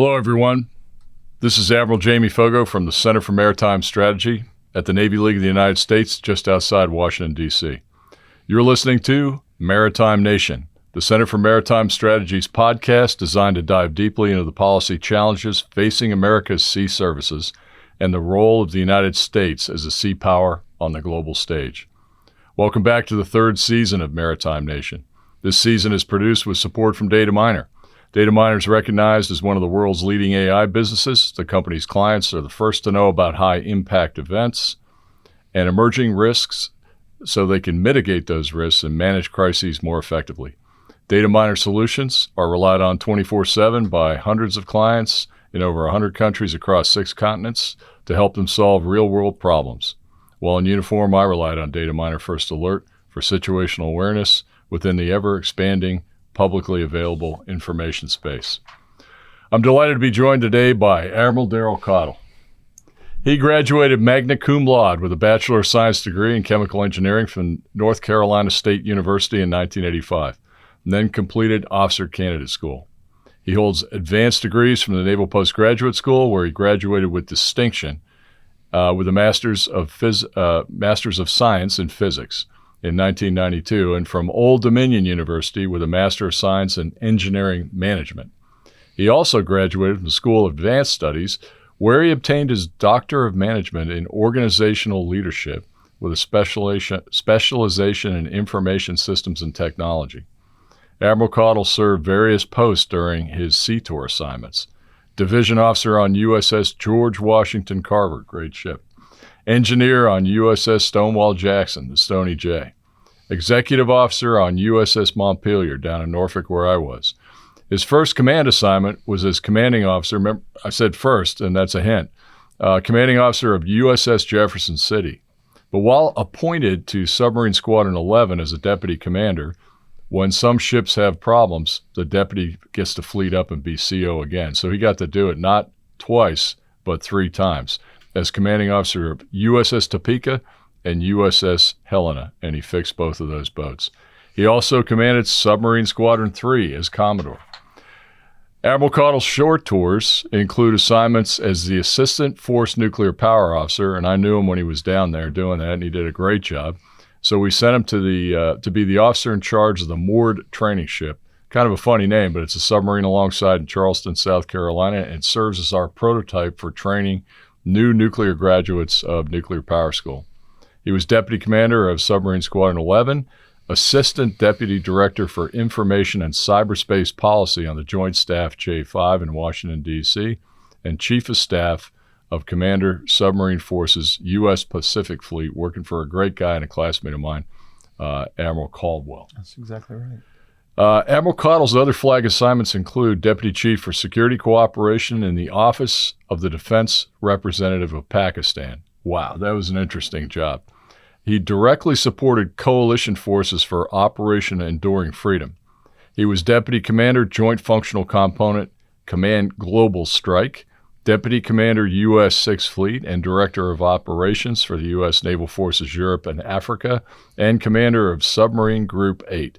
Hello, everyone. This is Admiral James Foggo from the Center for Maritime Strategy at the Navy League of the United States, just outside Washington, D.C. You're listening to Maritime Nation, the Center for Maritime Strategy's podcast designed to dive deeply into the policy challenges facing America's sea services and the role of the United States as a sea power on the global stage. Welcome back to the third season of Maritime Nation. This season is produced with support from Dataminr. Dataminr is recognized as one of the world's leading AI businesses. The company's clients are the first to know about high-impact events and emerging risks so they can mitigate those risks and manage crises more effectively. Dataminr solutions are relied on 24/7 by hundreds of clients in over 100 countries across 6 continents to help them solve real-world problems. While in uniform, I relied on Dataminr First Alert for situational awareness within the ever-expanding publicly available information space. I'm delighted to be joined today by Admiral Daryl Caudle. He graduated magna cum laude with a Bachelor of Science degree in Chemical Engineering from North Carolina State University in 1985, and then completed Officer Candidate School. He holds advanced degrees from the Naval Postgraduate School, where he graduated with distinction with a Master's of Science in Physics in 1992, and from Old Dominion University with a Master of Science in Engineering Management. He also graduated from the School of Advanced Studies, where he obtained his Doctor of Management in Organizational Leadership with a specialization in Information Systems and Technology. Admiral Coddle served various posts during his sea tour assignments. Division Officer on USS George Washington Carver, great ship. Engineer on USS Stonewall Jackson, the Stony J. Executive Officer on USS Montpelier down in Norfolk, where I was. His first command assignment was as Commanding Officer, remember, I said first, and that's a hint, Commanding Officer of USS Jefferson City. But while appointed to Submarine Squadron 11 as a Deputy Commander, when some ships have problems, the Deputy gets to fleet up and be CO again. So he got to do it not twice, but 3 times. As Commanding Officer of USS Topeka and USS Helena, and he fixed both of those boats. He also commanded Submarine Squadron 3 as Commodore. Admiral Coddle's short tours include assignments as the Assistant Force Nuclear Power Officer, and I knew him when he was down there doing that, and he did a great job. So we sent him to be the officer in charge of the moored training ship. Kind of a funny name, but it's a submarine alongside in Charleston, South Carolina, and serves as our prototype for training new nuclear graduates of Nuclear Power School. He was Deputy Commander of Submarine Squadron 11, Assistant Deputy Director for Information and Cyberspace Policy on the Joint Staff J5 in Washington, D.C., and Chief of Staff of Commander Submarine Forces U.S. Pacific Fleet, working for a great guy and a classmate of mine, Admiral Caldwell. That's exactly right. Admiral Coddle's other flag assignments include Deputy Chief for Security Cooperation in the Office of the Defense Representative of Pakistan. Wow, that was an interesting job. He directly supported coalition forces for Operation Enduring Freedom. He was Deputy Commander, Joint Functional Component, Command Global Strike, Deputy Commander, U.S. 6th Fleet, and Director of Operations for the U.S. Naval Forces Europe and Africa, and Commander of Submarine Group 8.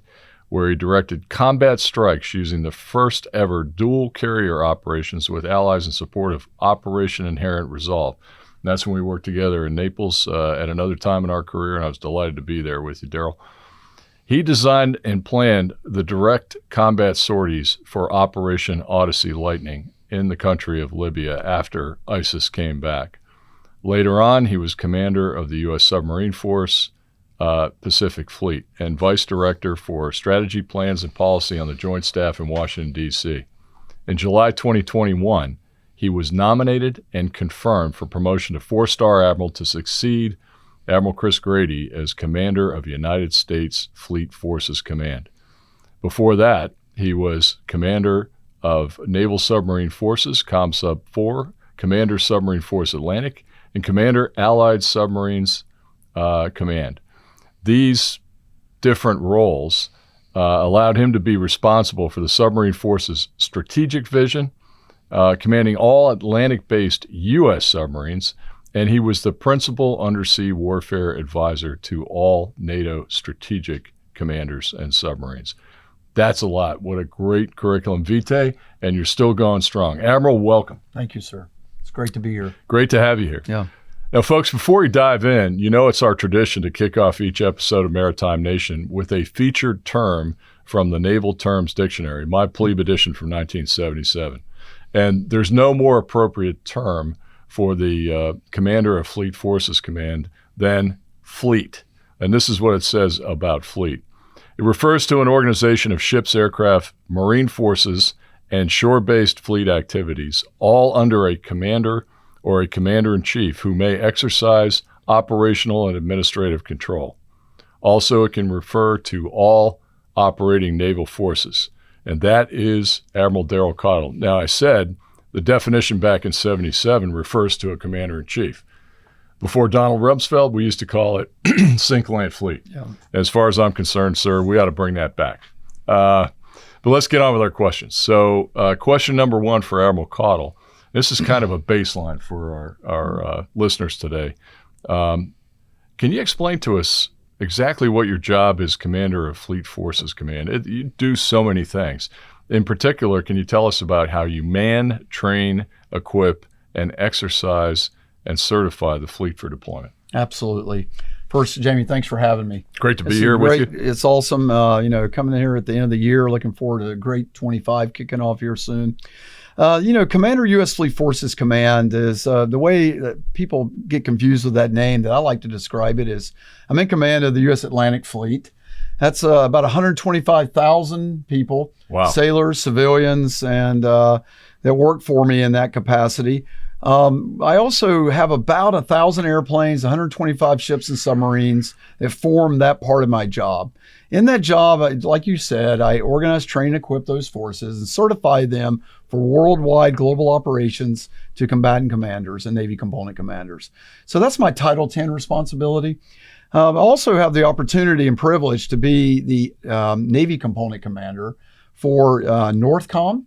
Where he directed combat strikes using the first ever dual carrier operations with allies in support of Operation Inherent Resolve. And that's when we worked together in Naples at another time in our career, and I was delighted to be there with you, Daryl. He designed and planned the direct combat sorties for Operation Odyssey Lightning in the country of Libya after ISIS came back. Later on, he was commander of the U.S. Submarine Force, Pacific Fleet, and Vice Director for Strategy, Plans, and Policy on the Joint Staff in Washington, D.C. In July 2021, he was nominated and confirmed for promotion to 4-star Admiral to succeed Admiral Chris Grady as Commander of United States Fleet Forces Command. Before that, he was Commander of Naval Submarine Forces, ComSub 4, Commander Submarine Force Atlantic, and Commander Allied Submarines Command. These different roles allowed him to be responsible for the submarine force's strategic vision, commanding all Atlantic-based U.S. submarines, and he was the principal undersea warfare advisor to all NATO strategic commanders and submarines. That's a lot. What a great curriculum vitae, and you're still going strong. Admiral, welcome. Thank you, sir. It's great to be here. Great to have you here. Yeah. Now, folks, before we dive in, you know it's our tradition to kick off each episode of Maritime Nation with a featured term from the Naval Terms Dictionary, my plebe edition from 1977. And there's no more appropriate term for the Commander of Fleet Forces Command than fleet. And this is what it says about fleet. It refers to an organization of ships, aircraft, marine forces, and shore-based fleet activities, all under a commander or a commander-in-chief who may exercise operational and administrative control. Also, it can refer to all operating naval forces, and that is Admiral Daryl Caudle. Now, I said the definition back in 77 refers to a commander-in-chief. Before Donald Rumsfeld, we used to call it Sink Land Fleet. Yeah. As far as I'm concerned, sir, we ought to bring that back. But let's get on with our questions. So question number one for Admiral Coddle. This is kind of a baseline for our listeners today. Can you explain to us exactly what your job as Commander of Fleet Forces Command? You do so many things. In particular, can you tell us about how you man, train, equip, and exercise and certify the fleet for deployment? Absolutely. First, Jamie, thanks for having me. Great to be here with you. It's awesome. Coming in here at the end of the year, looking forward to a great 25 kicking off here soon. Commander U.S. Fleet Forces Command is the way that people get confused with that name that I like to describe it is I'm in command of the U.S. Atlantic Fleet. That's about 125,000 people, wow. Sailors, civilians, and that work for me in that capacity. I also have about 1,000 airplanes, 125 ships and submarines that form that part of my job. In that job, like you said, I organize, train, and equip those forces and certify them for worldwide global operations to combatant commanders and Navy component commanders. So that's my Title 10 responsibility. I also have the opportunity and privilege to be the Navy component commander for NORTHCOM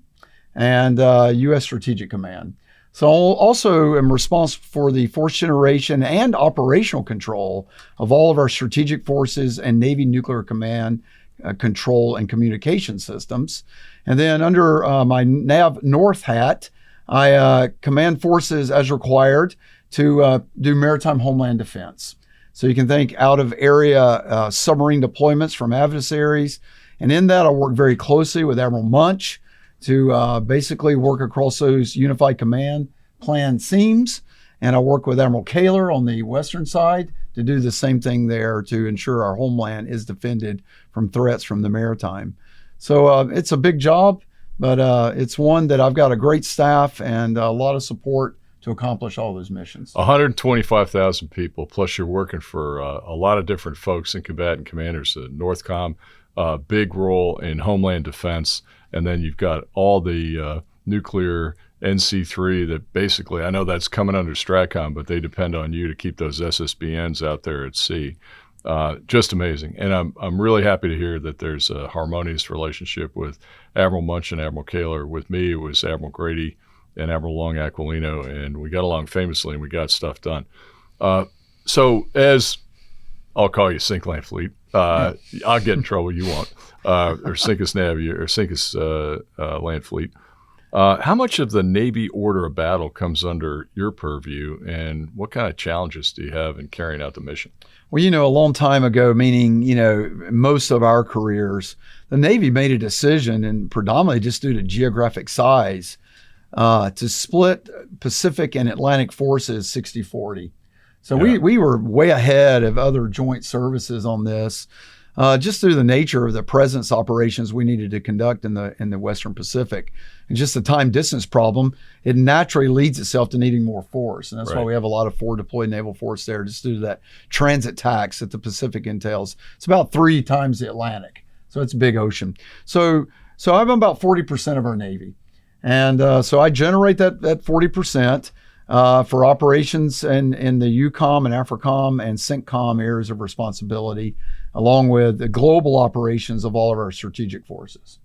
and U.S. Strategic Command. So I also am responsible for the fourth generation and operational control of all of our strategic forces and Navy nuclear command control and communication systems. And then under my NAV North hat, I command forces as required to do maritime homeland defense. So you can think out of area submarine deployments from adversaries. And in that, I work very closely with Admiral Munch to basically work across those unified command plan seams. And I work with Admiral Kaler on the western side to do the same thing there to ensure our homeland is defended from threats from the maritime. So it's a big job, but it's one that I've got a great staff and a lot of support to accomplish all those missions. 125,000 people, plus you're working for a lot of different folks and combatant commanders. NORTHCOM, big role in homeland defense, and then you've got all the nuclear NC3 that basically, I know that's coming under STRATCOM, but they depend on you to keep those SSBNs out there at sea. Just amazing. And I'm really happy to hear that there's a harmonious relationship with Admiral Munch and Admiral Kaler. With me, it was Admiral Grady and Admiral Long Aquilino, and we got along famously and we got stuff done. So as I'll call you Sink Land Fleet, I'll get in trouble, you won't, or Sinkus Navy or Sinkus Land Fleet. How much of the Navy order of battle comes under your purview, and what kind of challenges do you have in carrying out the mission? Well, a long time ago, meaning, most of our careers, the Navy made a decision, and predominantly just due to geographic size, to split Pacific and Atlantic forces 60-40. So yeah. we were way ahead of other joint services on this, just through the nature of the presence operations we needed to conduct in the Western Pacific. And just the time distance problem, it naturally leads itself to needing more force. And that's right. Why we have a lot of forward deployed naval force there, just due to that transit tax that the Pacific entails. It's about 3 times the Atlantic. So it's a big ocean. So I'm about 40% of our Navy. And so I generate that 40% for operations in the EUCOM and AFRICOM and CENTCOM areas of responsibility, along with the global operations of all of our strategic forces.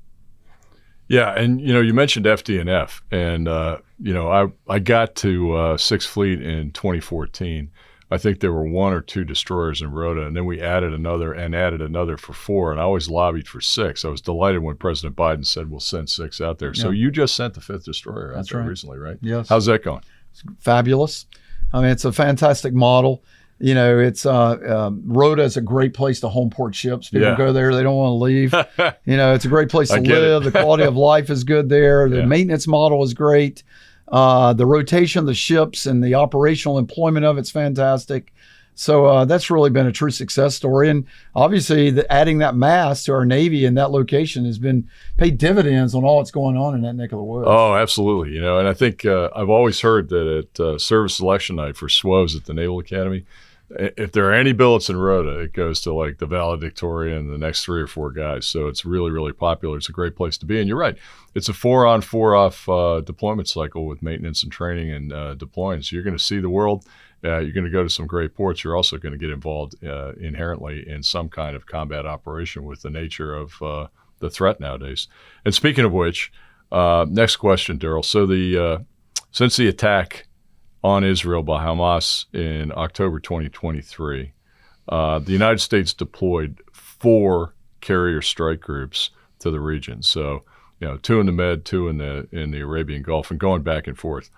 Yeah, and you mentioned FD&F, and I got to Sixth Fleet in 2014. I think there were 1 or 2 destroyers in Rota, and then we added another for 4, and I always lobbied for 6. I was delighted when President Biden said we'll send 6 out there. So you just sent the 5th destroyer out there recently, right? Yes. How's that going? It's fabulous. I mean, it's a fantastic model. You know, it's Rota is a great place to home port ships. People go there, they don't want to leave. You know, it's a great place to live. The quality of life is good there. The maintenance model is great. The rotation of the ships and the operational employment of it's fantastic. So that's really been a true success story. And obviously, adding that mass to our Navy in that location has been paid dividends on all that's going on in that neck of the woods. Oh, absolutely. You know, and I think I've always heard that at service selection night for SWOs at the Naval Academy, if there are any billets in Rota, it goes to like the valedictorian and the next 3 or 4 guys. So it's really, really popular. It's a great place to be. And you're right. It's a 4-on, 4-off deployment cycle with maintenance and training and deploying. So you're going to see the world. You're going to go to some great ports. You're also going to get involved inherently in some kind of combat operation with the nature of the threat nowadays. And speaking of which, next question, Daryl. So since the attack on Israel by Hamas in October 2023, the United States deployed 4 carrier strike groups to the region. So, 2 in the Med, 2 in the Arabian Gulf, and going back and forth.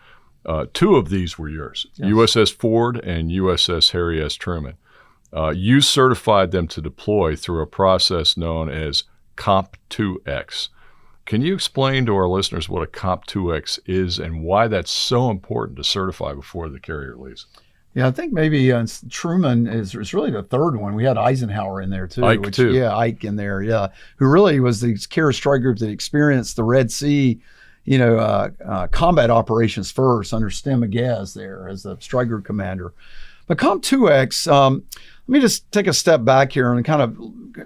2 of these were yours, yes. USS Ford and USS Harry S. Truman. You certified them to deploy through a process known as Comp2X. Can you explain to our listeners what a Comp2X is and why that's so important to certify before the carrier leaves? Yeah, I think maybe Truman is really the 3rd one. We had Eisenhower in there too. Ike too. Yeah, Ike in there, yeah. Who really was the carrier strike group that experienced the Red Sea, combat operations first under Stem Agaz there as the strike group commander. But Comp2X, let me just take a step back here and kind of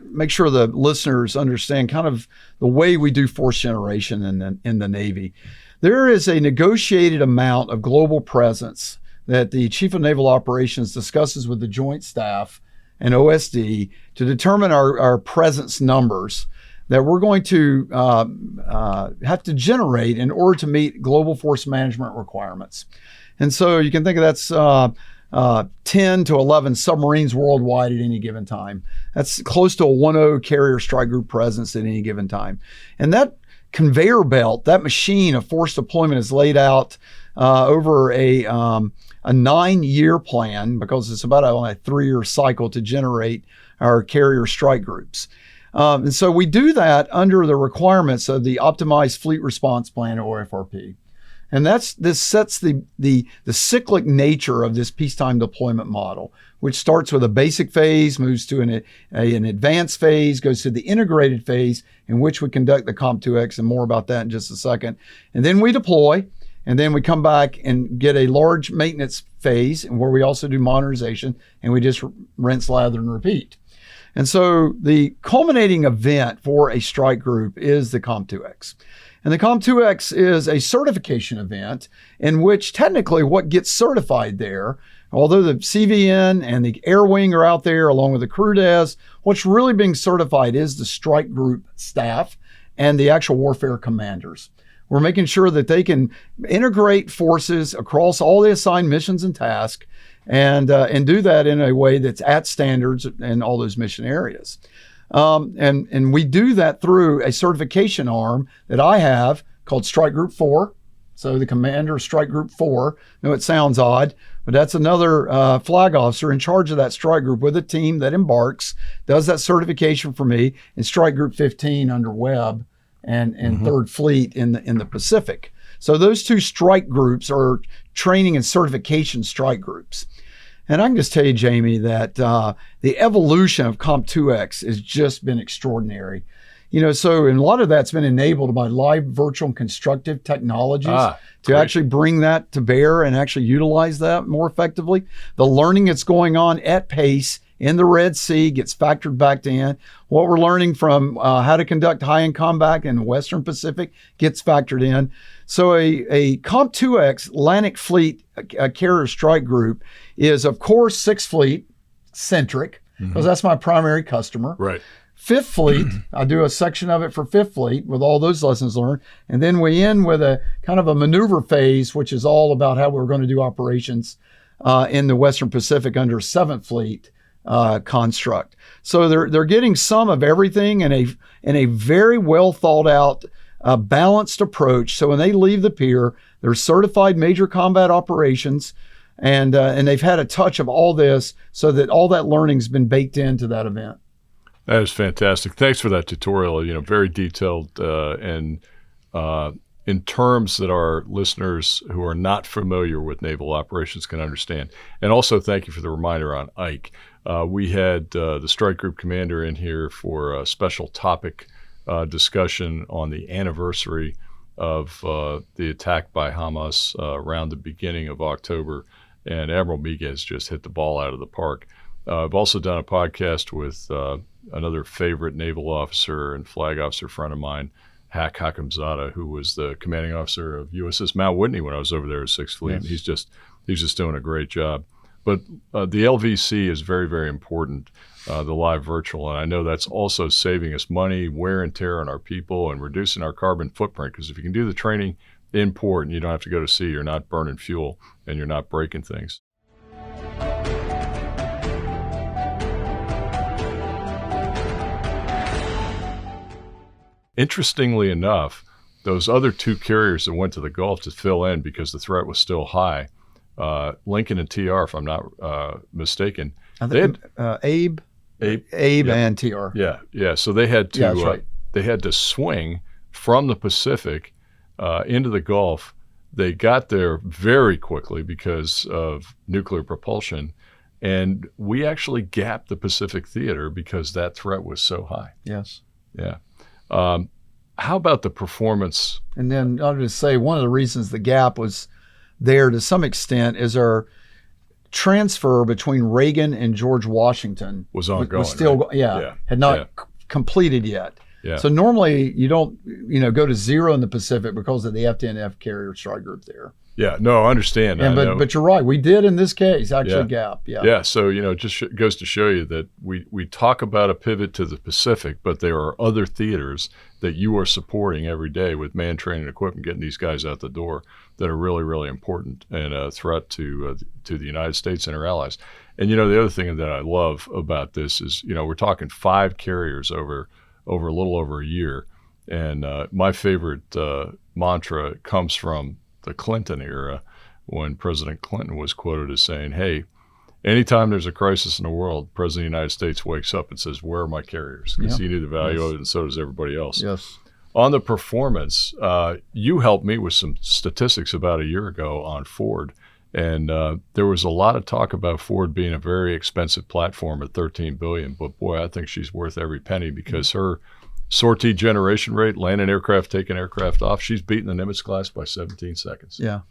make sure the listeners understand kind of the way we do force generation in the Navy. There is a negotiated amount of global presence that the Chief of Naval Operations discusses with the Joint Staff and OSD to determine our presence numbers that we're going to have to generate in order to meet global force management requirements. And so you can think of that's 10 to 11 submarines worldwide at any given time. That's close to a 1-0 carrier strike group presence at any given time. And that conveyor belt, that machine of force deployment is laid out over a 9-year plan, because it's about a 3-year cycle to generate our carrier strike groups. And so we do that under the requirements of the Optimized Fleet Response Plan, or OFRP. And this sets the cyclic nature of this peacetime deployment model, which starts with a basic phase, moves to an advanced phase, goes to the integrated phase in which we conduct the Comp2X, and more about that in just a second. And then we deploy, and then we come back and get a large maintenance phase, and where we also do modernization, and we just rinse, lather, and repeat. And so the culminating event for a strike group is the Comp2X. And the Comp2X is a certification event in which technically what gets certified there, although the CVN and the Air Wing are out there along with the crew des, what's really being certified is the strike group staff and the actual warfare commanders. We're making sure that they can integrate forces across all the assigned missions and tasks and do that in a way that's at standards in all those mission areas. And we do that through a certification arm that I have called Strike Group 4. So the commander of Strike Group 4, I know it sounds odd, but that's another flag officer in charge of that strike group with a team that embarks, does that certification for me in Strike Group 15 under Webb and 3rd Fleet in the Pacific. So those 2 strike groups are training and certification strike groups. And I can just tell you, Jamie, that the evolution of Comp2X has just been extraordinary. So a lot of that's been enabled by live, virtual, and constructive technologies to actually bring that to bear and actually utilize that more effectively. The learning that's going on at pace in the Red Sea gets factored back in. What we're learning from how to conduct high-end combat in the Western Pacific gets factored in. So a Comp2X Atlantic Fleet carrier strike group is, of course, 6th Fleet centric, because that's my primary customer. Right. 5th Fleet, I do a section of it for 5th Fleet with all those lessons learned. And then we end with a kind of a maneuver phase, which is all about how we're going to do operations in the Western Pacific under 7th Fleet construct. So they're getting some of everything in a very well thought out, balanced approach. So when they leave the pier, they're certified major combat operations, and they've had a touch of all this, so that all that learning's been baked into that event. That is fantastic. Thanks for that tutorial. Very detailed and in terms that our listeners who are not familiar with naval operations can understand. And also, thank you for the reminder on Ike. We had the Strike Group Commander in here for a special topic discussion on the anniversary of the attack by Hamas around the beginning of October, and Admiral Miguez just hit the ball out of the park. I've also done a podcast with another favorite naval officer and flag officer friend of mine, Hack Hakamzada, who was the commanding officer of USS Mount Whitney when I was over there at 6th Fleet. Yes. He's just doing a great job. But the LVC is very, very important, the live virtual. And I know that's also saving us money, wear and tear on our people, and reducing our carbon footprint. Because if you can do the training in port and you don't have to go to sea, you're not burning fuel and you're not breaking things. Interestingly enough, those other 2 carriers that went to the Gulf to fill in because the threat was still high, Lincoln and TR, if I'm not mistaken, I think Abe and TR. Yeah. So they had to that's right. They had to swing from the Pacific into the Gulf. They got there very quickly because of nuclear propulsion, and we actually gapped the Pacific theater because that threat was so high. Yes. Yeah. How about the performance? And then I'll just say one of the reasons the gap was there to some extent is our transfer between Reagan and George Washington was ongoing. Was still, right? had not completed yet. Yeah. So normally you don't, go to 0 in the Pacific because of the F-10F carrier strike group there. Yeah, no, I understand. But you're right. We did in this case actually gap. Yeah. Yeah. So it just goes to show you that we talk about a pivot to the Pacific, but there are other theaters that you are supporting every day with man training equipment, getting these guys out the door, that are really, really important and a threat to the United States and our allies. And the other thing that I love about this is we're talking 5 carriers over a little over a year, and my favorite mantra comes from the Clinton era, when President Clinton was quoted as saying, "Hey, anytime there's a crisis in the world, President of the United States wakes up and says, 'Where are my carriers?'" Because he knew the value of it, and so does everybody else. Yes. On the performance, you helped me with some statistics about a year ago on Ford, and there was a lot of talk about Ford being a very expensive platform at $13 billion. But boy, I think she's worth every penny, because her sortie generation rate, landing aircraft, taking aircraft off, she's beaten the Nimitz class by 17 seconds. Yeah.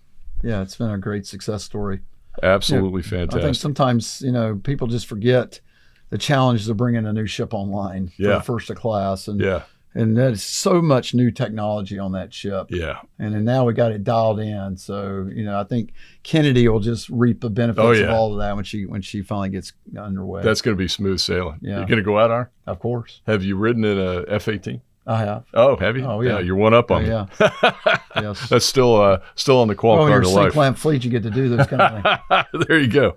It's been a great success story. Absolutely fantastic. I think sometimes, people just forget the challenge of bringing a new ship online for the first of class. And there's so much new technology on that ship. Yeah. And then now we got it dialed in. So, I think Kennedy will just reap the benefits of all of that when she finally gets underway. That's going to be smooth sailing. Yeah. You're going to go out on her? Of course. Have you ridden in a F-18? I have. Oh, have you? Oh, yeah. You're one up on me. Yeah. Yes. That's still on the qual card of life. Clamp fleet, you get to do those kind of things. There you go.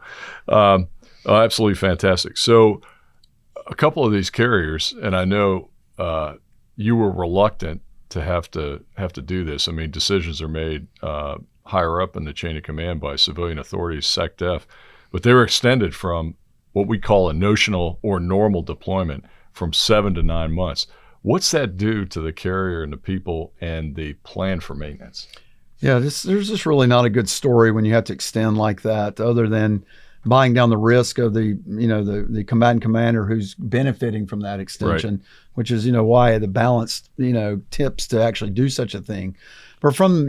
Absolutely fantastic. So a couple of these carriers, and I know you were reluctant to have to do this. I mean, decisions are made higher up in the chain of command by civilian authorities, SecDef, but they were extended from what we call a notional or normal deployment from 7 to 9 months. What's that do to the carrier and the people and the plan for maintenance? Yeah, there's just really not a good story when you have to extend like that, other than buying down the risk of the combatant commander who's benefiting from that extension, which is why the balance tips to actually do such a thing. But from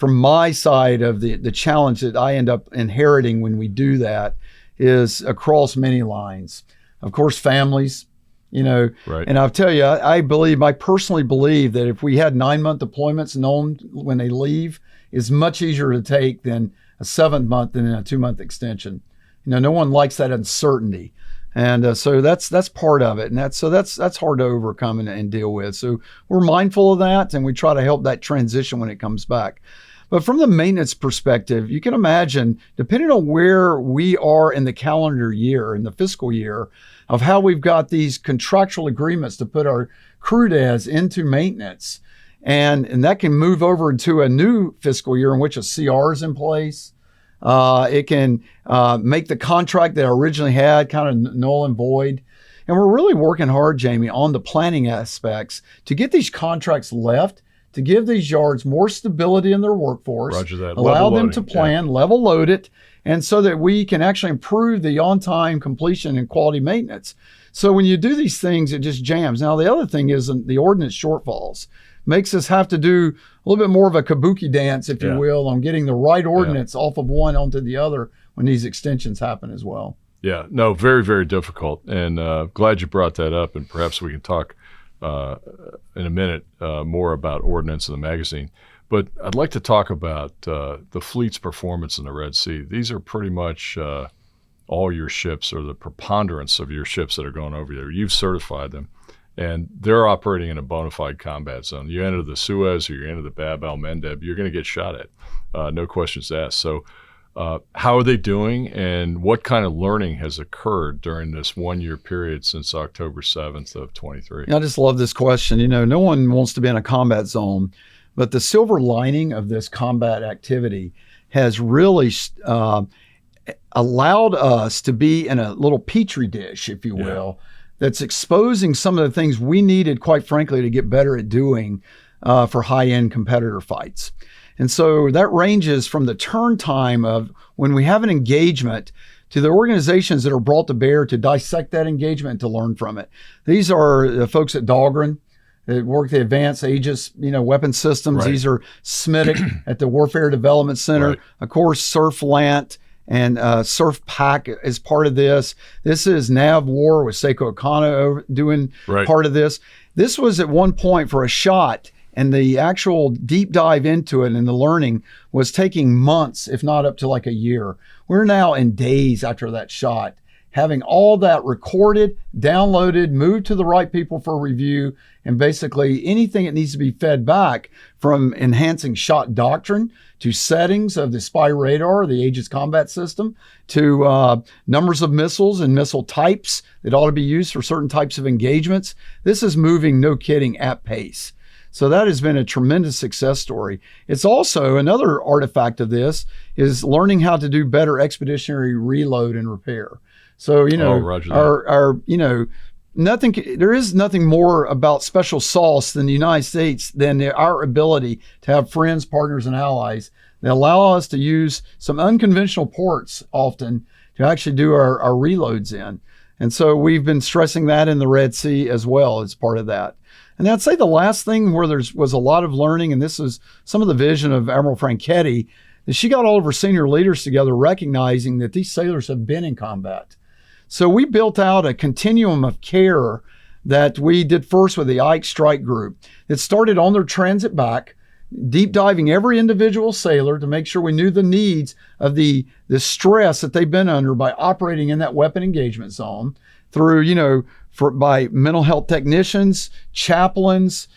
my side of the challenge that I end up inheriting when we do that is across many lines. Of course, families. And I'll tell you, I personally believe that if we had 9-month deployments known when they leave, is much easier to take than a 7-month than a 2-month extension. No one likes that uncertainty. And so that's part of it. And that's hard to overcome and deal with. So we're mindful of that, and we try to help that transition when it comes back. But from the maintenance perspective, you can imagine, depending on where we are in the calendar year, in the fiscal year, of how we've got these contractual agreements to put our crew days into maintenance. And that can move over into a new fiscal year in which a CR is in place. It can make the contract that I originally had kind of null and void. And we're really working hard, Jamie, on the planning aspects to get these contracts left, to give these yards more stability in their workforce, Roger that. allow them to plan, level load it, and so that we can actually improve the on-time completion and quality maintenance. So when you do these things, it just jams. Now, the other thing is the ordnance shortfalls makes us have to do a little bit more of a kabuki dance, if you will, on getting the right ordnance off of one onto the other when these extensions happen as well. Yeah, no, very, very difficult. And glad you brought that up. And perhaps we can talk in a minute more about Ordnance in the magazine. But I'd like to talk about the fleet's performance in the Red Sea. These are pretty much all your ships, or the preponderance of your ships that are going over there. You've certified them, and they're operating in a bona fide combat zone. You enter the Suez or you enter the Bab al-Mandeb, you're going to get shot at. No questions asked. So how are they doing, and what kind of learning has occurred during this 1 year period since October 7th of 23? I just love this question. You know, no one wants to be in a combat zone, but the silver lining of this combat activity has really allowed us to be in a little petri dish, if you will, that's exposing some of the things we needed, quite frankly, to get better at doing for high-end competitor fights. And so that ranges from the turn time of when we have an engagement to the organizations that are brought to bear to dissect that engagement and to learn from it. These are the folks at Dahlgren that work the advanced Aegis, weapon systems. Right. These are SMITIC at the Warfare Development Center. Right. Of course, SURF-LANT and SURF-PAC is part of this. This is NAVWAR with Seiko Okano doing part of this. This was at one point for a shot, and the actual deep dive into it and the learning was taking months, if not up to like a year. We're now in days after that shot, having all that recorded, downloaded, moved to the right people for review, and basically anything that needs to be fed back, from enhancing shot doctrine to settings of the spy radar, the Aegis combat system, to numbers of missiles and missile types that ought to be used for certain types of engagements. This is moving, no kidding, at pace. So that has been a tremendous success story. It's also another artifact of this is learning how to do better expeditionary reload and repair. So, there is nothing more about special sauce than the United States than our ability to have friends, partners, and allies that allow us to use some unconventional ports often to actually do our reloads in. And so we've been stressing that in the Red Sea as well as part of that. And I'd say the last thing where was a lot of learning, and this is some of the vision of Admiral Franchetti, is she got all of her senior leaders together recognizing that these sailors have been in combat. So we built out a continuum of care that we did first with the Ike Strike Group. It started on their transit back, deep diving every individual sailor to make sure we knew the needs of the stress that they've been under by operating in that weapon engagement zone, through, by mental health technicians, chaplains,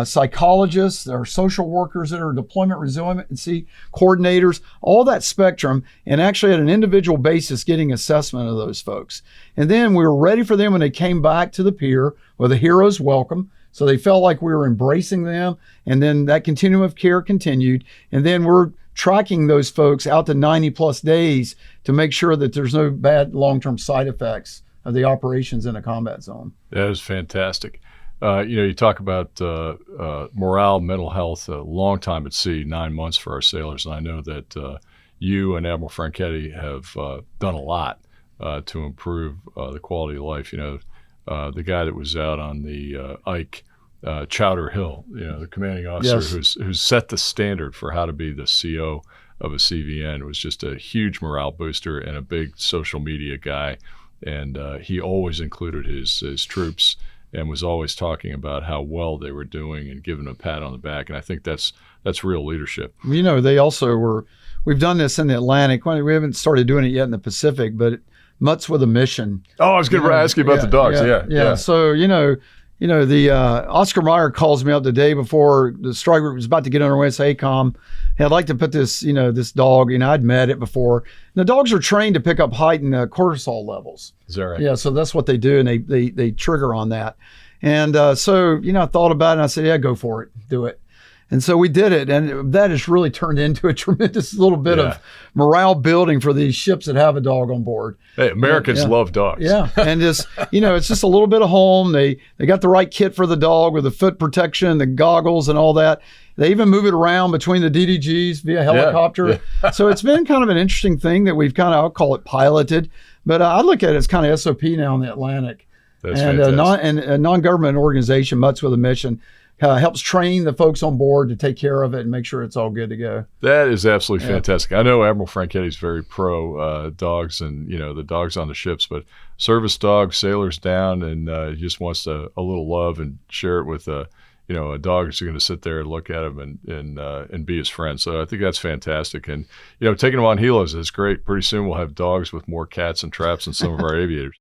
psychologists, there are social workers that are deployment resiliency coordinators, all that spectrum, and actually at an individual basis getting assessment of those folks. And then we were ready for them when they came back to the pier with a hero's welcome. So they felt like we were embracing them, and then that continuum of care continued. And then we're tracking those folks out to 90 plus days to make sure that there's no bad long-term side effects of the operations in a combat zone. That is fantastic. You talk about morale, mental health, a long time at sea, 9 months for our sailors. And I know that you and Admiral Franchetti have done a lot to improve the quality of life. The guy that was out on the Ike, Chowder Hill, the commanding officer who's set the standard for how to be the CO of a CVN, was just a huge morale booster and a big social media guy. And he always included his troops and was always talking about how well they were doing and giving them a pat on the back. And I think that's real leadership. They also we've done this in the Atlantic. We haven't started doing it yet in the Pacific, but Mutts with a Mission. Oh, I was going to ask you about the dogs. Yeah. So, the Oscar Mayer calls me up the day before the strike group was about to get underway and say, hey, hey, I'd like to put this, this dog, I'd met it before. And the dogs are trained to pick up height and cortisol levels. Is that right? Yeah, so that's what they do, and they trigger on that. And so, I thought about it, and I said, yeah, go for it, do it. And so we did it, and that has really turned into a tremendous little bit of morale building for these ships that have a dog on board. Hey, Americans love dogs. Yeah, and just it's just a little bit of home. They got the right kit for the dog with the foot protection, the goggles, and all that. They even move it around between the DDGs via helicopter. Yeah. So it's been kind of an interesting thing that we've I'll call it piloted, but I look at it as kind of SOP now in the Atlantic. That's and a non-government organization, Mutts with a Mission, helps train the folks on board to take care of it and make sure it's all good to go. That is absolutely fantastic. I know Admiral Franchetti's very pro dogs and, the dogs on the ships, but service dogs, sailors down, and he just wants a little love and share it with a dog that's going to sit there and look at him and be his friend. So I think that's fantastic. And, taking them on helos is great. Pretty soon we'll have dogs with more cats and traps than some of our aviators.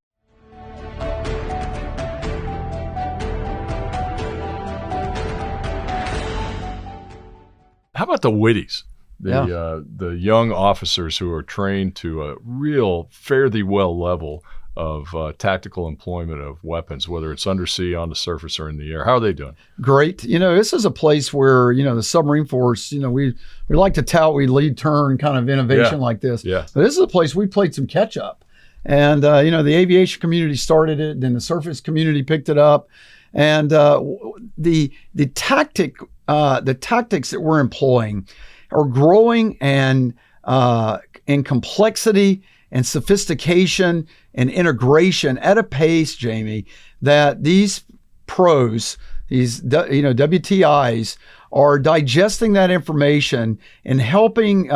How about the Whitties, the young officers who are trained to a real fare thee well level of tactical employment of weapons, whether it's undersea, on the surface, or in the air? How are they doing? Great. This is a place where, the submarine force, we like to tout we lead turn kind of innovation like this. Yeah. But this is a place we played some catch up. And, the aviation community started it, then the surface community picked it up. And the tactics that we're employing are growing and in complexity and sophistication and integration at a pace, Jamie, that these pros, these WTIs, are digesting that information and helping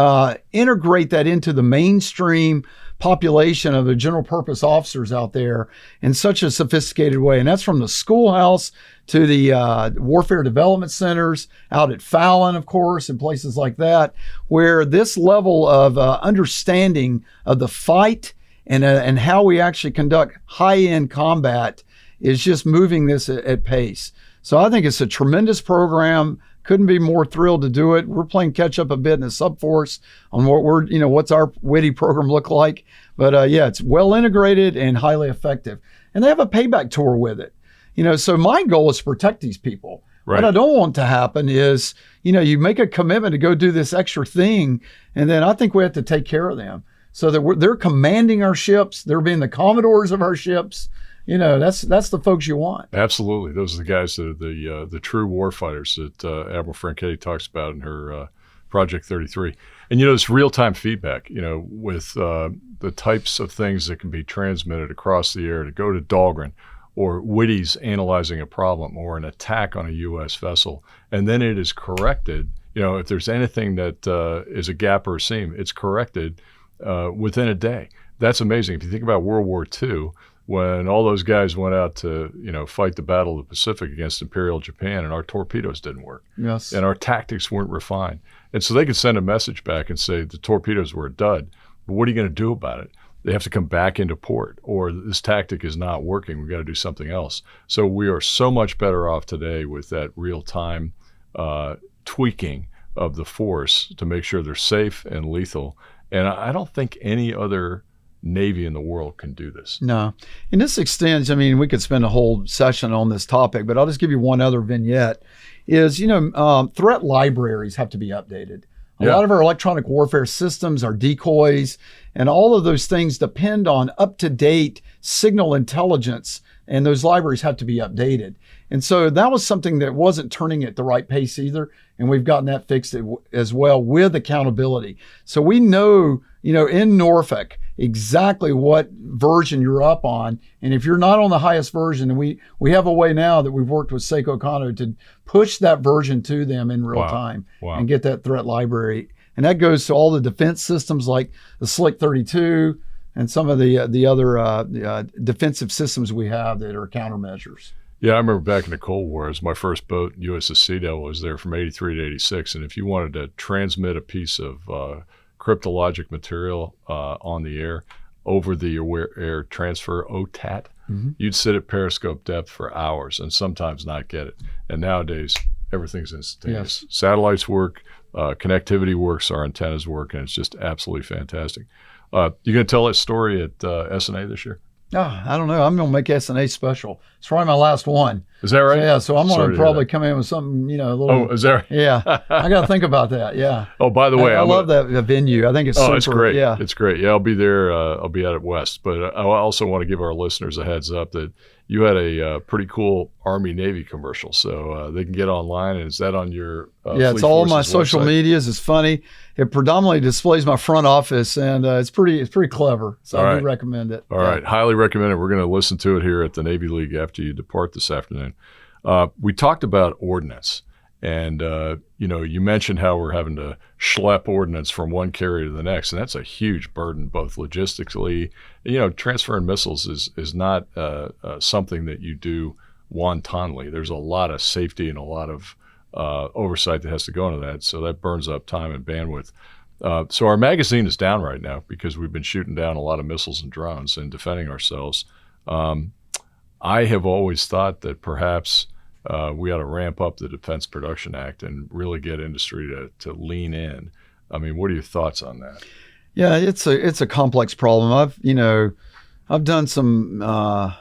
integrate that into the mainstream population of the general purpose officers out there in such a sophisticated way. And that's from the schoolhouse to the warfare development centers out at Fallon, of course, and places like that, where this level of understanding of the fight and how we actually conduct high-end combat is just moving this at pace. So I think it's a tremendous program. Couldn't be more thrilled to do it. We're playing catch up a bit in the subforce on what's our Whitty program look like. But it's well integrated and highly effective. And they have a payback tour with it. So my goal is to protect these people. Right. What I don't want to happen is, you make a commitment to go do this extra thing, and then I think we have to take care of them so that they're commanding our ships. They're being the commodores of our ships. That's the folks you want. Absolutely. Those are the guys that are the true war fighters that Admiral Franchetti talks about in her Project 33. And, this real-time feedback, with the types of things that can be transmitted across the air to go to Dahlgren, or Whitties analyzing a problem or an attack on a U.S. vessel. And then it is corrected. If there's anything that is a gap or a seam, it's corrected within a day. That's amazing. If you think about World War II, when all those guys went out to, fight the Battle of the Pacific against Imperial Japan, and our torpedoes didn't work. Yes. And our tactics weren't refined. And so they could send a message back and say the torpedoes were a dud. But what are you going to do about it? They have to come back into port, or this tactic is not working. We've got to do something else. So we are so much better off today with that real-time tweaking of the force to make sure they're safe and lethal. And I don't think any other Navy in the world can do this. No. And this extends, we could spend a whole session on this topic, but I'll just give you one other vignette, is, threat libraries have to be updated. A lot of our electronic warfare systems, our decoys, and all of those things depend on up-to-date signal intelligence, and those libraries have to be updated. And so that was something that wasn't turning at the right pace either, and we've gotten that fixed as well with accountability. So we know, in Norfolk, exactly what version you're up on. And if you're not on the highest version, and we have a way now that we've worked with Seiko Kano to push that version to them in real time and get that threat library. And that goes to all the defense systems like the Slick 32 and some of the other defensive systems we have that are countermeasures. Yeah, I remember back in the Cold War, as my first boat, USS Sea Devil, was there from 83 to 86. And if you wanted to transmit a piece of cryptologic material on the air, over-the-air transfer, OTAT. You'd sit at periscope depth for hours and sometimes not get it. And nowadays, everything's instantaneous. Yes. Satellites work, connectivity works, our antennas work, and it's just absolutely fantastic. You going to tell that story at SNA this year? Oh, I don't know. I'm going to make SNA special. It's probably my last one. Is that right? So, yeah, so I'm going Sorry to hear probably that. come in with something, a little. Oh, is that right? Yeah, I got to think about that. Yeah. Oh, by the way, I love that venue. I think it's super. It's great. Yeah. It's great. Yeah, I'll be there. I'll be out at West. But I also want to give our listeners a heads up that you had a pretty cool Army-Navy commercial. So they can get online. And is that on your yeah, it's Fleet all my Forces social website? medias. It's funny. It predominantly displays my front office, and it's pretty clever. So All I right. do recommend it. All right. Highly recommend it. We're going to listen to it here at the Navy League after you depart this afternoon. We talked about ordnance. And, you mentioned how we're having to schlep ordnance from one carrier to the next, and that's a huge burden, both logistically. Transferring missiles is not something that you do wantonly. There's a lot of safety and a lot of oversight that has to go into that, so that burns up time and bandwidth. So our magazine is down right now because we've been shooting down a lot of missiles and drones and defending ourselves. I have always thought that perhaps we ought to ramp up the Defense Production Act and really get industry to lean in. I mean, what are your thoughts on that? Yeah, it's a complex problem. I've done some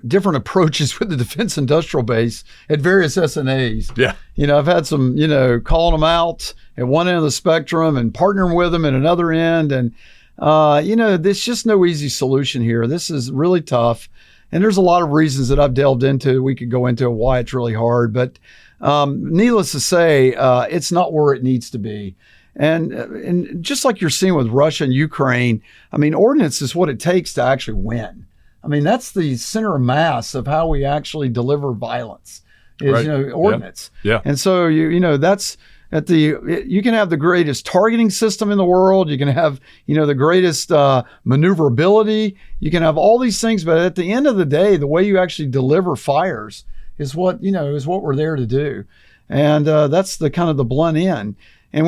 different approaches with the Defense Industrial Base at various SNAs. Yeah. I've had some, calling them out at one end of the spectrum and partnering with them at another end. And, there's just no easy solution here. This is really tough. And there's a lot of reasons that I've delved into. We could go into why it's really hard. But needless to say, it's not where it needs to be. And just like you're seeing with Russia and Ukraine, I mean, ordnance is what it takes to actually win. I mean, that's the center of mass of how we actually deliver violence is, Right. Ordnance. Yeah. And so, that's you can have the greatest targeting system in the world. You can have, the greatest maneuverability. You can have all these things, but at the end of the day, the way you actually deliver fires is what we're there to do. And that's the kind of the blunt end. And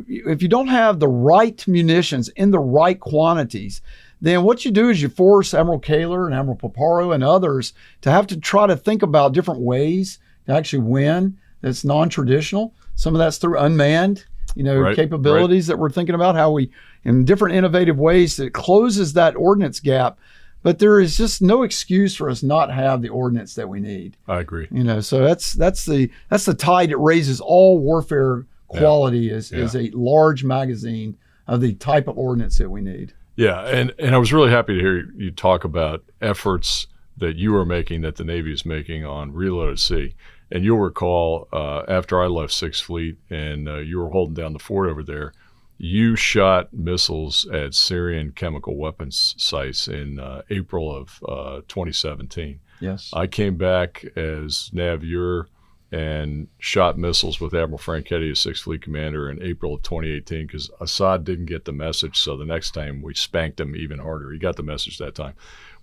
if you don't have the right munitions in the right quantities, then what you do is you force Admiral Kaler and Admiral Paparo and others to have to try to think about different ways to actually win that's non-traditional. Some of that's through unmanned, Right, capabilities that we're thinking about, how we, in different innovative ways, that closes that ordnance gap. But there is just no excuse for us not have the ordnance that we need. I agree. So that's the tide that raises all warfare quality is a large magazine of the type of ordnance that we need. Yeah, and I was really happy to hear you talk about efforts that you are making, that the Navy is making on Reload at Sea. And you'll recall after I left Sixth Fleet and you were holding down the fort over there, you shot missiles at Syrian chemical weapons sites in April of 2017. Yes. I came back as Navier and shot missiles with Admiral Franchetti as Sixth Fleet Commander in April of 2018 because Assad didn't get the message. So the next time we spanked him even harder. He got the message that time.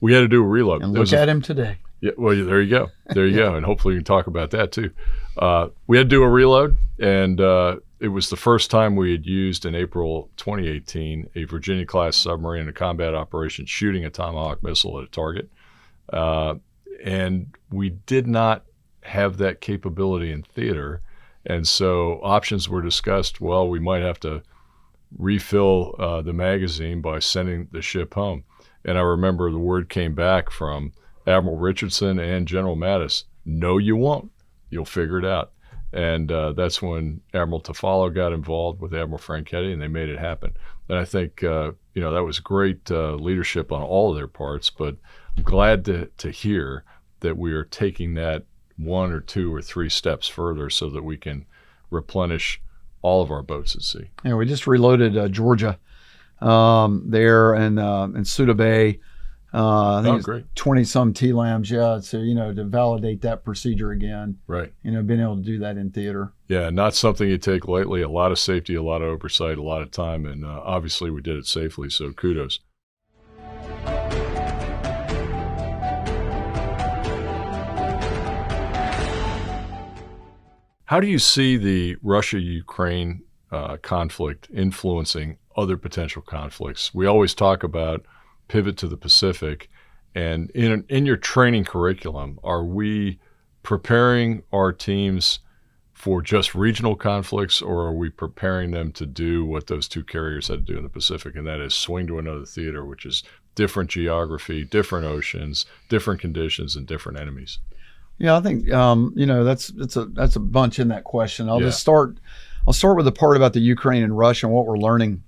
We had to do a reload. And look at him today. Yeah, well, there you go. There you go. And hopefully we can talk about that too. We had to do a reload, and it was the first time we had used in April 2018 a Virginia-class submarine in a combat operation shooting a Tomahawk missile at a target. And we did not have that capability in theater. And so options were discussed. Well, we might have to refill the magazine by sending the ship home. And I remember the word came back from Admiral Richardson and General Mattis, no, you won't. You'll figure it out. And that's when Admiral Tafalo got involved with Admiral Franchetti, and they made it happen. And I think, that was great leadership on all of their parts, but I'm glad to hear that we are taking that 1 or 2 or 3 steps further so that we can replenish all of our boats at sea. Yeah, we just reloaded Georgia there in Suda Bay. I think great. 20-some TLAMs, yeah. So, to validate that procedure again. Right. Being able to do that in theater. Yeah, not something you take lightly. A lot of safety, a lot of oversight, a lot of time, and obviously we did it safely, so kudos. How do you see the Russia-Ukraine conflict influencing other potential conflicts? We always talk about pivot to the Pacific. And in your training curriculum, are we preparing our teams for just regional conflicts, or are we preparing them to do what those two carriers had to do in the Pacific, and that is swing to another theater, which is different geography, different oceans, different conditions, and different enemies? Yeah, I think that's a bunch in that question. I'll start with the part about the Ukraine and Russia and what we're learning.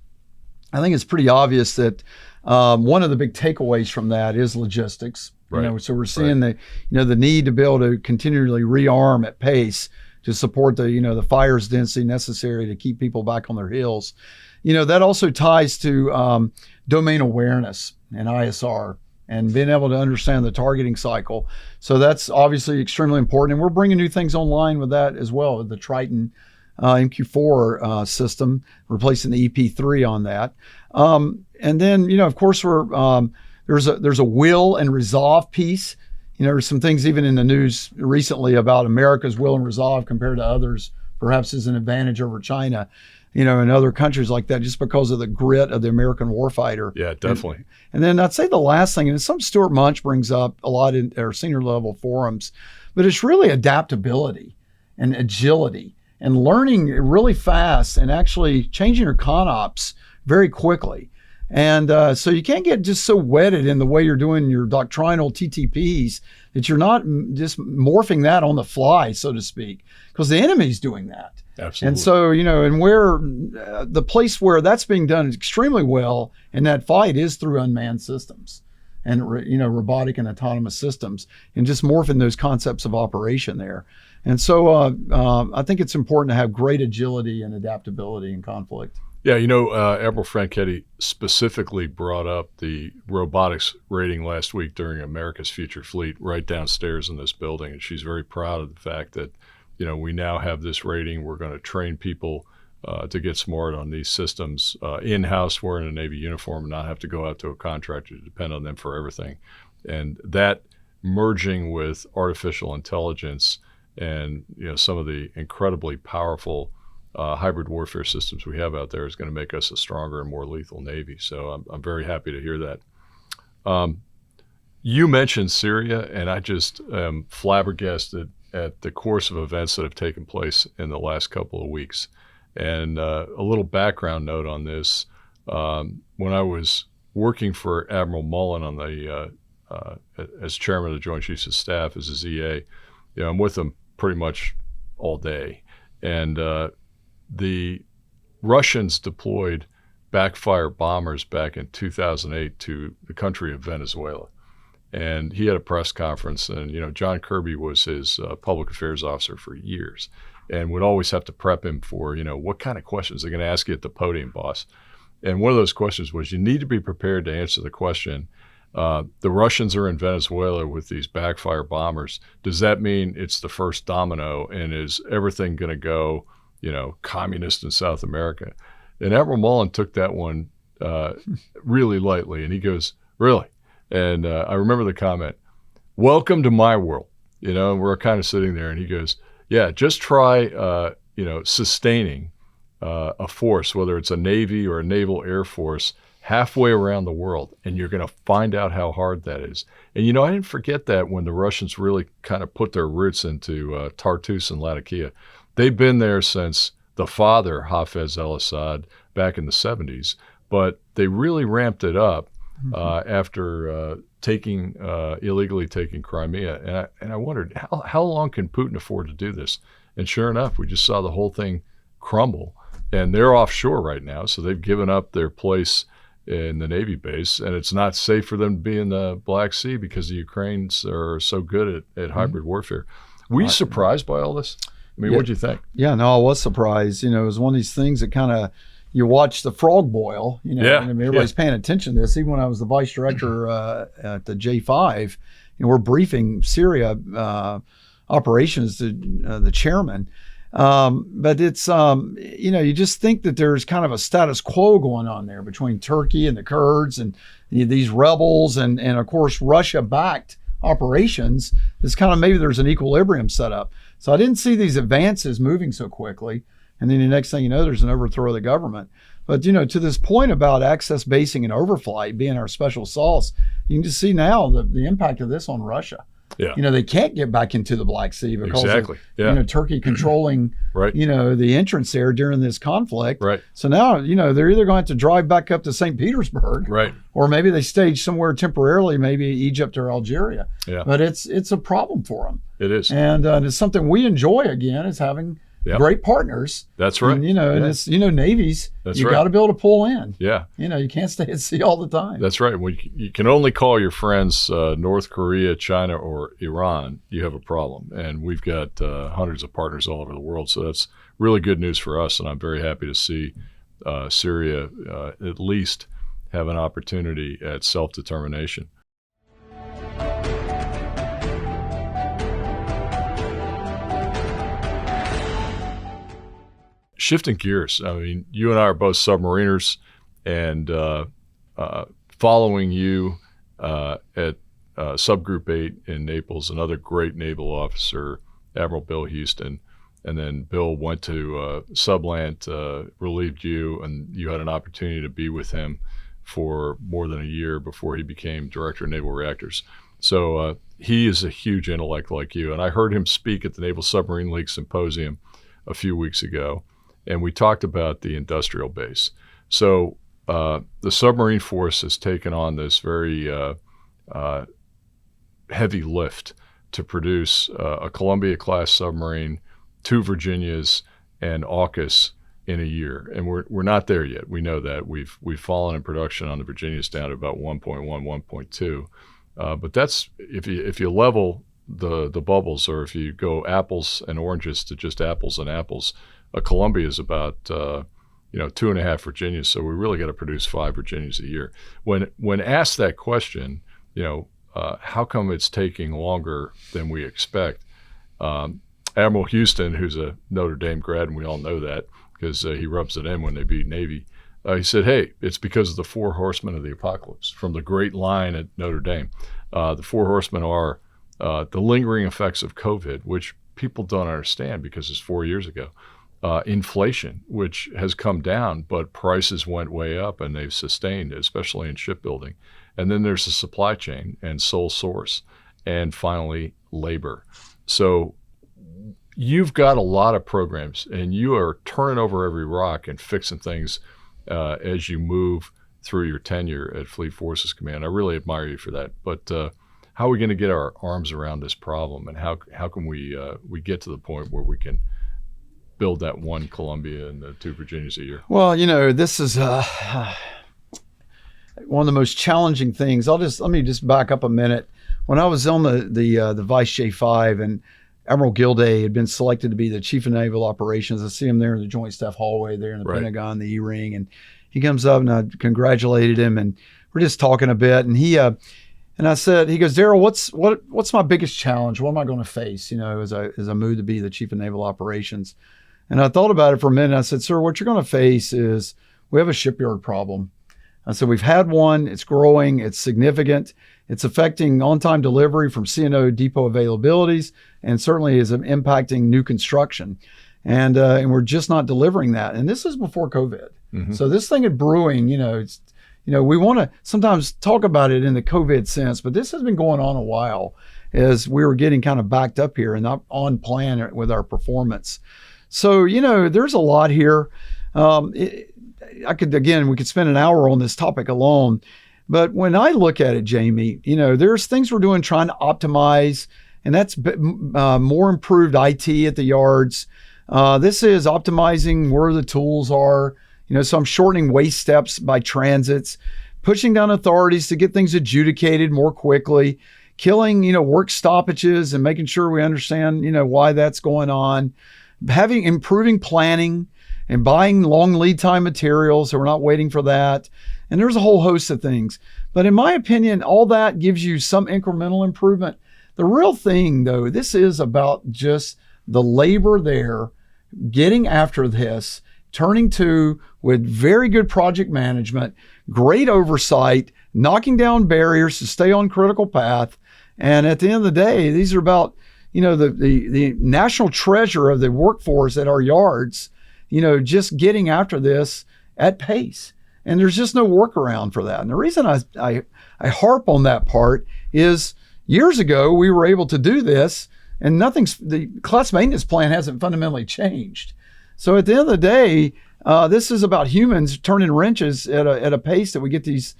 I think it's pretty obvious that one of the big takeaways from that is logistics. Right. So we're seeing the need to be able to continually rearm at pace to support the fires density necessary to keep people back on their heels. That also ties to domain awareness and ISR and being able to understand the targeting cycle. So that's obviously extremely important. And we're bringing new things online with that as well, with the Triton MQ4 system, replacing the EP3 on that. And then, of course, there's a will and resolve piece. There's some things even in the news recently about America's will and resolve compared to others, perhaps as an advantage over China, in other countries like that, just because of the grit of the American warfighter. Yeah, definitely. And then I'd say the last thing, and it's something Stuart Munch brings up a lot in our senior level forums, but it's really adaptability and agility and learning really fast and actually changing your ConOps very quickly. And so you can't get just so wedded in the way you're doing your doctrinal TTPs that you're not just morphing that on the fly, so to speak, because the enemy's doing that. Absolutely. And so, and where the place where that's being done extremely well in that fight is through unmanned systems and, robotic and autonomous systems, and just morphing those concepts of operation there. And so I think it's important to have great agility and adaptability in conflict. Yeah, Admiral Franchetti specifically brought up the robotics rating last week during America's Future Fleet right downstairs in this building, and she's very proud of the fact that, we now have this rating. We're going to train people to get smart on these systems in-house, wearing a Navy uniform, and not have to go out to a contractor to depend on them for everything. And that merging with artificial intelligence and some of the incredibly powerful hybrid warfare systems we have out there is going to make us a stronger and more lethal Navy. So I'm very happy to hear that. You mentioned Syria, and I just am flabbergasted at the course of events that have taken place in the last couple of weeks. And a little background note on this, when I was working for Admiral Mullen on the as chairman of the Joint Chiefs of Staff as his EA, I'm with him pretty much all day. And the Russians deployed backfire bombers back in 2008 to the country of Venezuela. And he had a press conference, and, John Kirby was his public affairs officer for years and would always have to prep him for, what kind of questions they're going to ask you at the podium, boss. And one of those questions was, you need to be prepared to answer the question, the Russians are in Venezuela with these backfire bombers. Does that mean it's the first domino, and is everything going to go, communist in South America? And Admiral Mullen took that one really lightly, and he goes, really? And I remember the comment, welcome to my world, and we're kind of sitting there, and he goes, yeah, just try, sustaining a force, whether it's a Navy or a Naval Air Force, halfway around the world, and you're going to find out how hard that is. And, I didn't forget that when the Russians really kind of put their roots into Tartus and Latakia. They've been there since the father, Hafez al-Assad, back in the 70s, but they really ramped it up after illegally taking Crimea. And I wondered, how long can Putin afford to do this? And sure enough, we just saw the whole thing crumble. And they're offshore right now, so they've given up their place in the Navy base, and it's not safe for them to be in the Black Sea because the Ukrainians are so good at hybrid warfare. Were you surprised by all this? I mean, what'd you think? Yeah, no, I was surprised. It was one of these things that kind of, you watch the frog boil, and everybody's paying attention to this. Even when I was the vice director at the J5, we're briefing Syria operations to the chairman. But it's, you just think that there's kind of a status quo going on there between Turkey and the Kurds and these rebels and of course, Russia-backed operations. It's kind of, maybe there's an equilibrium set up. So I didn't see these advances moving so quickly. And then the next thing you know, there's an overthrow of the government. But, to this point about access basing and overflight being our special sauce, you can just see now the impact of this on Russia. Yeah. They can't get back into the Black Sea because of Turkey controlling, the entrance there during this conflict. Right. So now, they're either going to have to drive back up to St. Petersburg, right, or maybe they stage somewhere temporarily, maybe Egypt or Algeria. Yeah. But it's a problem for them. It is. And it's something we enjoy, again, is having great partners. That's right. And, and it's, navies, That's you got to be able to pull in. Yeah. You can't stay at sea all the time. That's right. When you can only call your friends North Korea, China, or Iran, you have a problem. And we've got hundreds of partners all over the world. So that's really good news for us. And I'm very happy to see Syria at least have an opportunity at self-determination. Shifting gears, I mean, you and I are both submariners, and following you at Subgroup 8 in Naples, another great naval officer, Admiral Bill Houston, and then Bill went to Subland, relieved you, and you had an opportunity to be with him for more than a year before he became Director of Naval Reactors. So he is a huge intellect like you, and I heard him speak at the Naval Submarine League Symposium a few weeks ago. And we talked about the industrial base. So the submarine force has taken on this very heavy lift to produce a Columbia-class submarine, 2 Virginias, and AUKUS in a year. And we're not there yet. We know that. We've fallen in production on the Virginias down to about 1.1, 1.2. But that's if you level the bubbles, or if you go apples and oranges to just apples and apples, a Columbia is about 2.5 Virginias, so we really got to produce 5 Virginias a year. When asked that question, how come it's taking longer than we expect? Admiral Houston, who's a Notre Dame grad, and we all know that because he rubs it in when they beat Navy, he said, "Hey, it's because of the 4 horsemen of the apocalypse from the Great Line at Notre Dame. The 4 horsemen are the lingering effects of COVID, which people don't understand because it's 4 years ago." Inflation, which has come down, but prices went way up and they've sustained, especially in shipbuilding. And then there's the supply chain and sole source, and finally, labor. So you've got a lot of programs, and you are turning over every rock and fixing things as you move through your tenure at Fleet Forces Command. I really admire you for that. But how are we going to get our arms around this problem, and how can we get to the point where we can build that 1 Columbia and the 2 Virginias a year? Well, this is one of the most challenging things. Let me just back up a minute. When I was on the Vice J5, and Admiral Gilday had been selected to be the Chief of Naval Operations, I see him there in the Joint Staff hallway there in the Pentagon, the E-ring, and he comes up and I congratulated him, and we're just talking a bit, and he goes, "Daryl, what's my biggest challenge? What am I going to face, as I move to be the Chief of Naval Operations?" And I thought about it for a minute. I said, "Sir, what you're going to face is we have a shipyard problem." I said, "We've had one. It's growing. It's significant. It's affecting on-time delivery from C&O depot availabilities, and certainly is impacting new construction. And we're just not delivering that." And this is before COVID. Mm-hmm. So this thing is brewing. We want to sometimes talk about it in the COVID sense, but this has been going on a while as we were getting kind of backed up here and not on plan with our performance. So, there's a lot here. We could spend an hour on this topic alone. But when I look at it, Jamie, there's things we're doing trying to optimize, and that's more improved IT at the yards. This is optimizing where the tools are. So I'm shortening waste steps by transits, pushing down authorities to get things adjudicated more quickly, killing, work stoppages and making sure we understand, why that's going on. Improving planning and buying long lead time materials, so we're not waiting for that. And there's a whole host of things. But in my opinion, all that gives you some incremental improvement. The real thing, though, this is about just the labor there, getting after this, turning to with very good project management, great oversight, knocking down barriers to stay on critical path. And at the end of the day, these are about the national treasure of the workforce at our yards, just getting after this at pace. And there's just no workaround for that. And the reason I harp on that part is years ago, we were able to do this, and the class maintenance plan hasn't fundamentally changed. So at the end of the day, this is about humans turning wrenches at a pace that we get these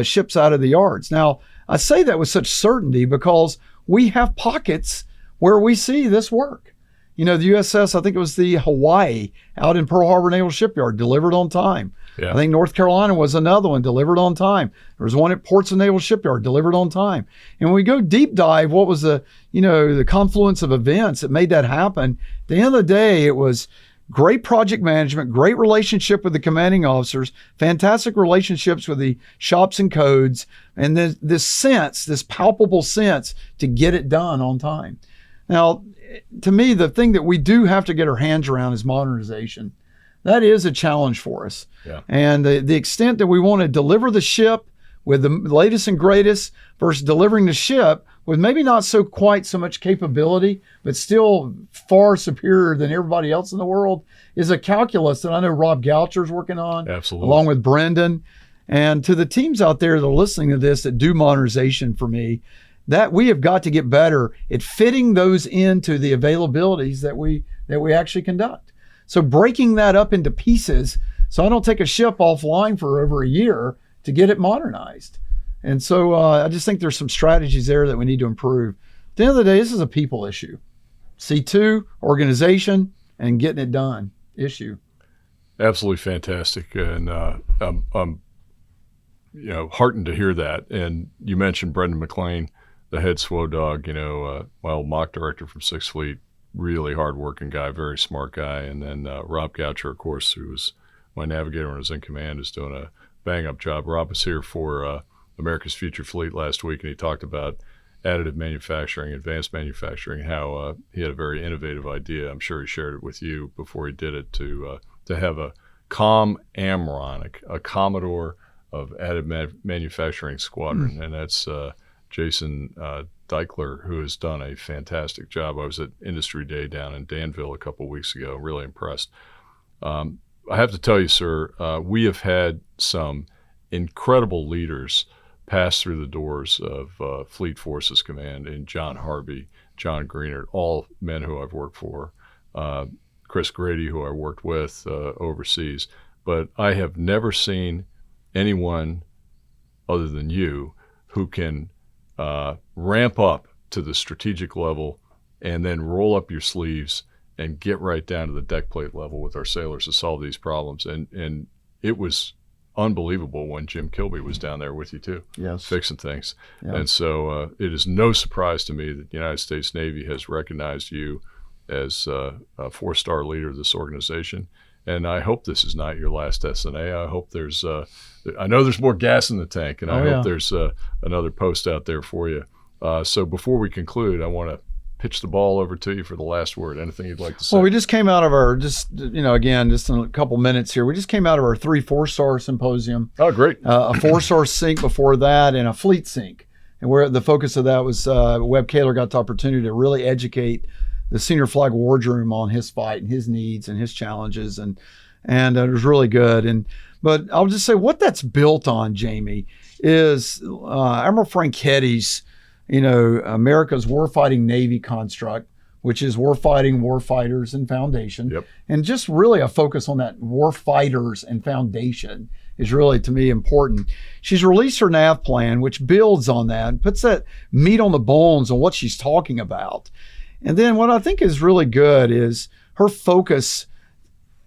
ships out of the yards. Now, I say that with such certainty because we have pockets where we see this work. The USS, I think it was the Hawaii out in Pearl Harbor Naval Shipyard, delivered on time. Yeah. I think North Carolina was another one, delivered on time. There was one at Portsmouth Naval Shipyard, delivered on time. And when we go deep dive, what was the confluence of events that made that happen? At the end of the day, it was great project management, great relationship with the commanding officers, fantastic relationships with the shops and codes, and this palpable sense to get it done on time. Now, to me, the thing that we do have to get our hands around is modernization. That is a challenge for us. Yeah. And the extent that we want to deliver the ship with the latest and greatest versus delivering the ship with maybe not quite so much capability, but still far superior than everybody else in the world, is a calculus that I know Rob Goucher's working on. Absolutely. Along with Brendan. And to the teams out there that are listening to this that do modernization for me, that we have got to get better at fitting those into the availabilities that we actually conduct. So breaking that up into pieces, so I don't take a ship offline for over a year to get it modernized. And so I just think there's some strategies there that we need to improve. At the end of the day, this is a people issue. C2, organization, and getting it done issue. Absolutely fantastic. And I'm heartened to hear that. And you mentioned Brendan McLean, the head SWO dog, my old mock director from 6th Fleet, really hardworking guy, very smart guy. And then Rob Goucher, of course, who was my navigator when I was in command, is doing a bang-up job. Rob was here for America's Future Fleet last week, and he talked about additive manufacturing, advanced manufacturing, how he had a very innovative idea. I'm sure he shared it with you before he did it, to have a Amron, a Commodore of additive manufacturing squadron. And that's Jason Deichler, who has done a fantastic job. I was at Industry Day down in Danville a couple of weeks ago, really impressed. I have to tell you, sir, we have had some incredible leaders pass through the doors of Fleet Forces Command in John Harvey, John Greenert, all men who I've worked for, Chris Grady, who I worked with overseas. But I have never seen anyone other than you who can ramp up to the strategic level and then roll up your sleeves and get right down to the deck plate level with our sailors to solve these problems. And it was unbelievable when Jim Kilby was down there with you too, yes, fixing things. Yeah. And so it is no surprise to me that the United States Navy has recognized you as a 4-star leader of this organization. And I hope this is not your last SNA. I hope I know there's more gas in the tank, and I hope there's another post out there for you. So before we conclude, I want to pitch the ball over to you for the last word. Anything you'd like to say? Well, we just came out of our, just in a couple minutes here, we just came out of our 3 4-star symposium. Oh, great. A 4-star sync before that, and a fleet sync. And where the focus of that was Webb Kaler got the opportunity to really educate the senior flag wardroom on his fight and his needs and his challenges. And it was really good. But I'll just say what that's built on, Jamie, is Admiral Franchetti's, America's warfighting Navy construct, which is warfighting, warfighters, and foundation. Yep. And just really a focus on that warfighters and foundation is really, to me, important. She's released her nav plan, which builds on that and puts that meat on the bones on what she's talking about. And then what I think is really good is her focus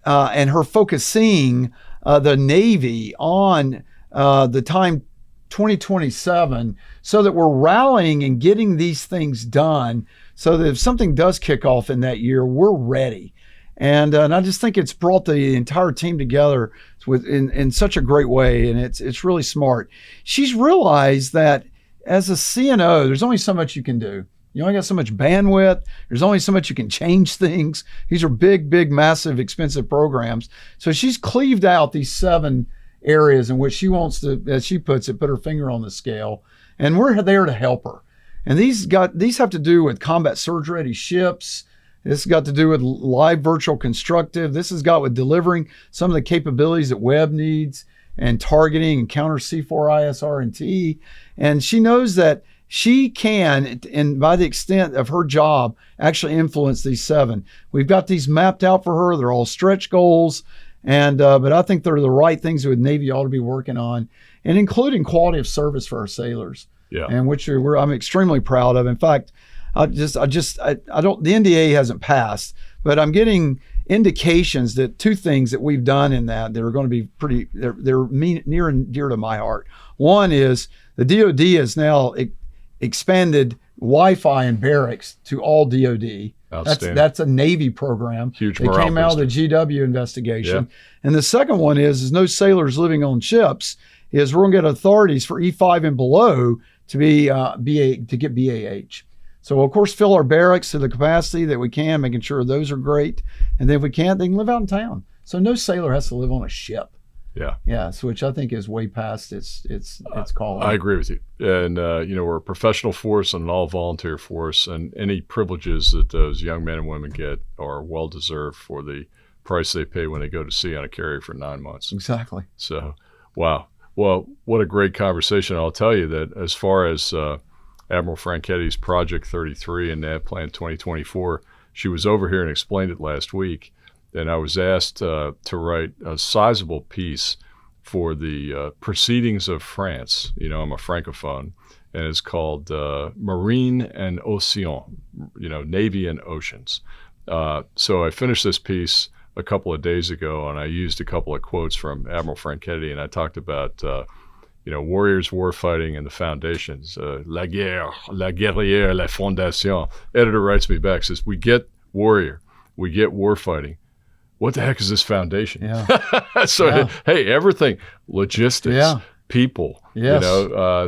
and her focusing the Navy on the time 2027, so that we're rallying and getting these things done so that if something does kick off in that year, we're ready. And I just think it's brought the entire team together in such a great way, and it's really smart. She's realized that as a CNO, there's only so much you can do. You only got so much bandwidth. There's only so much you can change things. These are big, massive, expensive programs. So she's cleaved out these 7 areas in which she wants to, as she puts it, put her finger on the scale. And we're there to help her. And these have to do with combat surge ready ships, This has got to do with live virtual constructive. This has got with delivering some of the capabilities that Webb needs and targeting and counter C4ISR and T. And she knows that she can, and by the extent of her job, actually influence these 7. We've got these mapped out for her. They're all stretch goals. And but I think they're the right things that the Navy ought to be working on, and including quality of service for our sailors. Yeah. And which I'm extremely proud of. In fact, I don't. The NDA hasn't passed, but I'm getting indications that 2 things that we've done in that are going to be pretty. They're near and dear to my heart. One is the DoD has now expanded Wi-Fi in barracks to all DoD. That's a Navy program. Huge It morale came out of the booster. GW investigation. Yeah. And the second one is no sailors living on ships. Is we're going to get authorities for E5 and below to get BAH. So of course fill our barracks to the capacity that we can, making sure those are great. And then if we can't, they can live out in town. So no sailor has to live on a ship. Yeah. Yeah. So which I think is way past its calling. I agree with you. And, we're a professional force and an all-volunteer force, and any privileges that those young men and women get are well-deserved for the price they pay when they go to sea on a carrier for 9 months. Exactly. So, wow. Well, what a great conversation. I'll tell you that as far as Admiral Franchetti's Project 33 and Nav Plan 2024, she was over here and explained it last week. And I was asked to write a sizable piece for the Proceedings of France. I'm a Francophone, and it's called Marine and Océan, Navy and Oceans. So I finished this piece a couple of days ago, and I used a couple of quotes from Admiral Franchetti, and I talked about, warriors, warfighting, and the foundations. La guerre, la guerrière, la fondation. Editor writes me back, says, we get warrior, we get warfighting. What the heck is this foundation? Yeah. So, hey, everything, logistics, people, yes.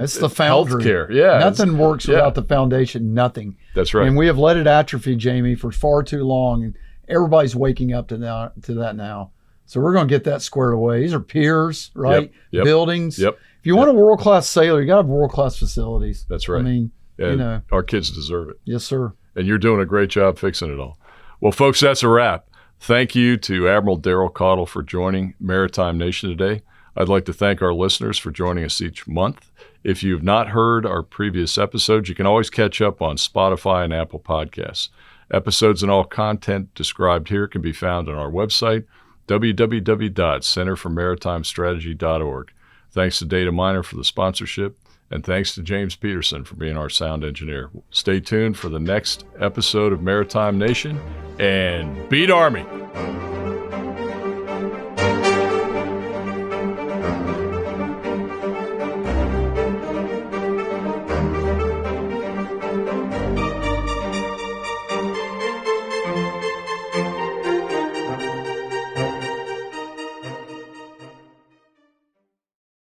It's the foundry. Healthcare. Yeah. Nothing works without the foundation, nothing. That's right. And we have let it atrophy, Jamie, for far too long. And everybody's waking up to that now. So we're going to get that squared away. These are piers, right? Yep. Buildings. Yep. If you want a world-class sailor, you got to have world-class facilities. That's right. I mean, and our kids deserve it. Yes, sir. And you're doing a great job fixing it all. Well, folks, that's a wrap. Thank you to Admiral Daryl Caudle for joining Maritime Nation today. I'd like to thank our listeners for joining us each month. If you've not heard our previous episodes, you can always catch up on Spotify and Apple Podcasts. Episodes and all content described here can be found on our website, www.centerformaritimestrategy.org. Thanks to Dataminr for the sponsorship, and thanks to James Peterson for being our sound engineer. Stay tuned for the next episode of Maritime Nation, and beat Army!